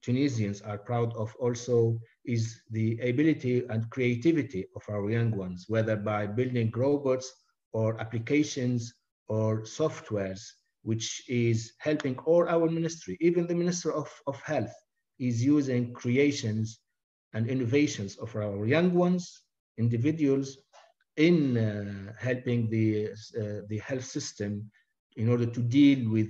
Tunisians are proud of also is the ability and creativity of our young ones, whether by building robots or applications or softwares, which is helping all our ministry. Even the Minister of Health is using creations and innovations of our young ones, individuals, in helping the health system in order to deal with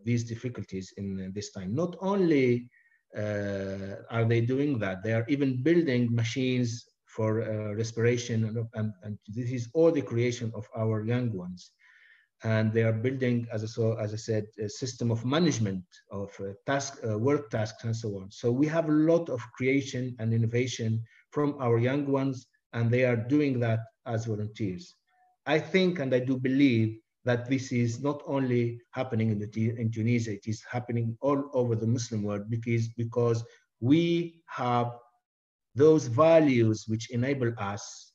these difficulties in this time. Not only are they doing that, they are even building machines for respiration, and this is all the creation of our young ones. and they are building, as I said, a system of management of work tasks and so on. So we have a lot of creation and innovation from our young ones, and they are doing that as volunteers. I think, and I do believe, that this is not only happening in Tunisia, it is happening all over the Muslim world, because we have those values which enables us,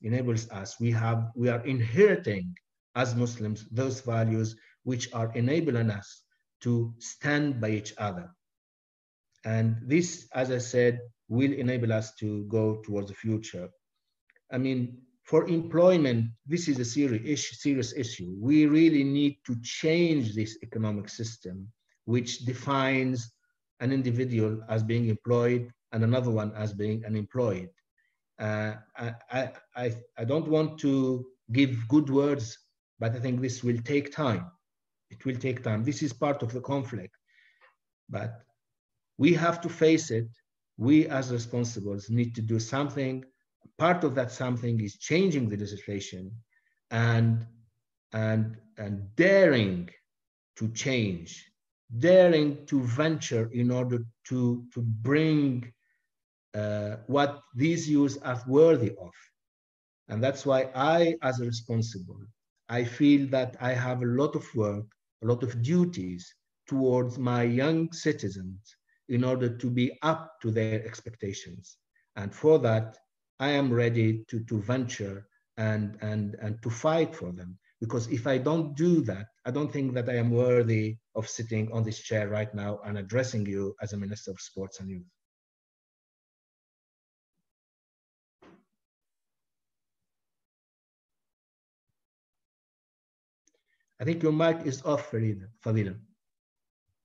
we are inheriting as Muslims those values which are enabling us to stand by each other. And this, as I said, will enable us to go towards the future. I mean, for employment, this is a serious issue. We really need to change this economic system, which defines an individual as being employed and another one as being unemployed. I don't want to give good words, but I think this will take time. It will take time. This is part of the conflict, but we have to face it. We as responsibles need to do something. Part of that something is changing the legislation and daring to change, daring to venture in order to bring what these youths are worthy of. And that's why I, as a responsible, I feel that I have a lot of work, a lot of duties towards my young citizens in order to be up to their expectations. And for that, I am ready to venture and to fight for them. Because if I don't do that, I don't think that I am worthy of sitting on this chair right now and addressing you as a Minister of Sports and Youth. I think your mic is off, Fadila.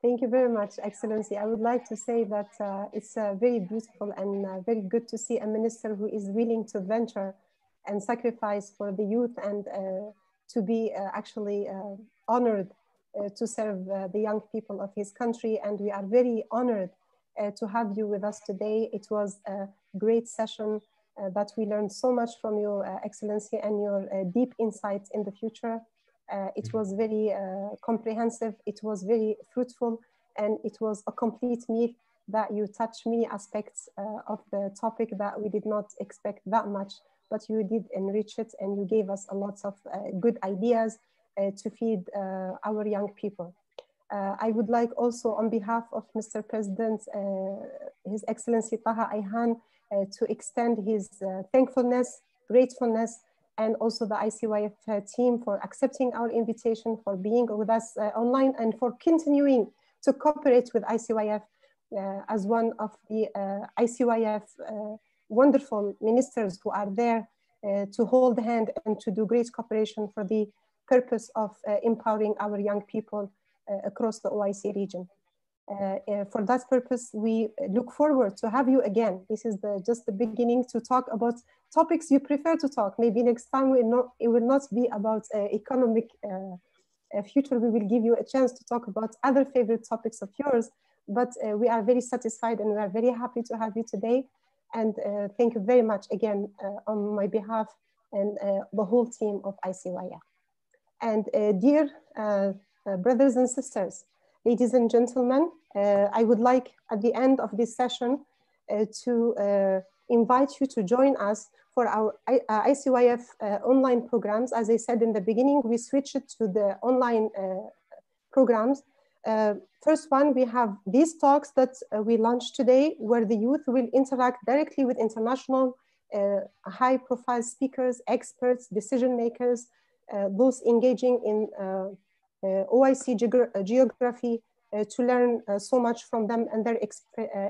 Thank you very much, Excellency. I would like to say that it's very beautiful and very good to see a minister who is willing to venture and sacrifice for the youth and to be actually honored to serve the young people of his country. And we are very honored to have you with us today. It was a great session that we learned so much from you, Excellency, and your deep insights in the future. It was very comprehensive, it was very fruitful, and it was a complete meal that you touched many aspects of the topic that we did not expect that much, but you did enrich it and you gave us a lot of good ideas to feed our young people. I would like also on behalf of Mr. President, His Excellency Taha Ayhan, to extend his thankfulness, gratefulness, and also the ICYF team for accepting our invitation, for being with us online, and for continuing to cooperate with ICYF as one of the ICYF wonderful ministers who are there to hold the hand and to do great cooperation for the purpose of empowering our young people across the OIC region. For that purpose, we look forward to have you again. This is just the beginning to talk about topics you prefer to talk. Maybe next time it will not be about economic future. We will give you a chance to talk about other favorite topics of yours. But we are very satisfied and we are very happy to have you today. And thank you very much again on my behalf and the whole team of ICYF. And dear brothers and sisters, ladies and gentlemen, I would like at the end of this session to invite you to join us for our ICYF online programs. As I said in the beginning, we switched to the online programs. First one, we have these talks that we launched today, where the youth will interact directly with international high-profile speakers, experts, decision makers, those engaging in OIC geography, to learn so much from them and their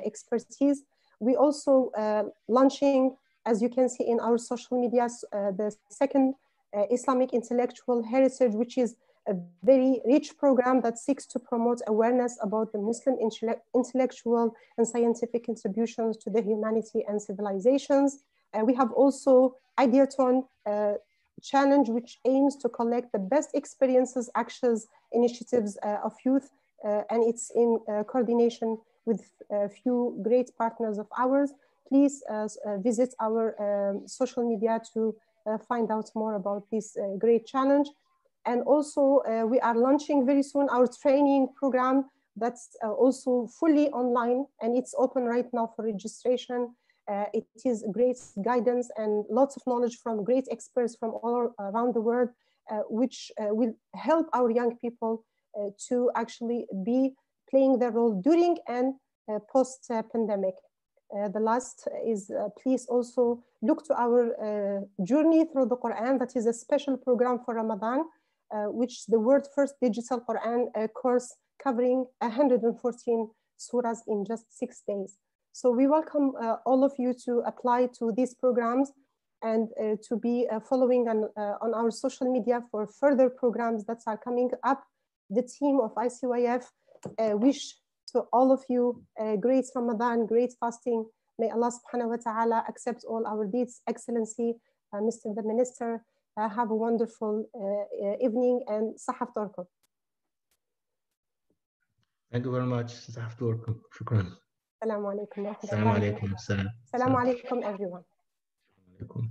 expertise. We also launching, as you can see in our social media, the second Islamic Intellectual Heritage, which is a very rich program that seeks to promote awareness about the Muslim intellectual and scientific contributions to the humanity and civilizations. We have also Ideathon challenge, which aims to collect the best experiences, actions, initiatives of youth, and it's in coordination with a few great partners of ours. Please visit our social media to find out more about this great challenge. And also we are launching very soon our training program that's also fully online, and it's open right now for registration. It is great guidance and lots of knowledge from great experts from all around the world, which will help our young people to actually be playing their role during and post-pandemic. The last is please also look to our journey through the Quran. That is a special program for Ramadan, which the world first digital Quran course covering 114 surahs in just 6 days. So we welcome all of you to apply to these programs and to be following on our social media for further programs that are coming up. The team of ICYF wish to all of you great Ramadan, great fasting. May Allah subhanahu wa ta'ala accept all our deeds. Excellency, Mr. the Minister, have a wonderful evening and صحة فطوركم. Thank you very much. صحة فطوركم. شكرا. السلام عليكم ورحمة السلام الله عليكم. السلام عليكم everyone. عليكم.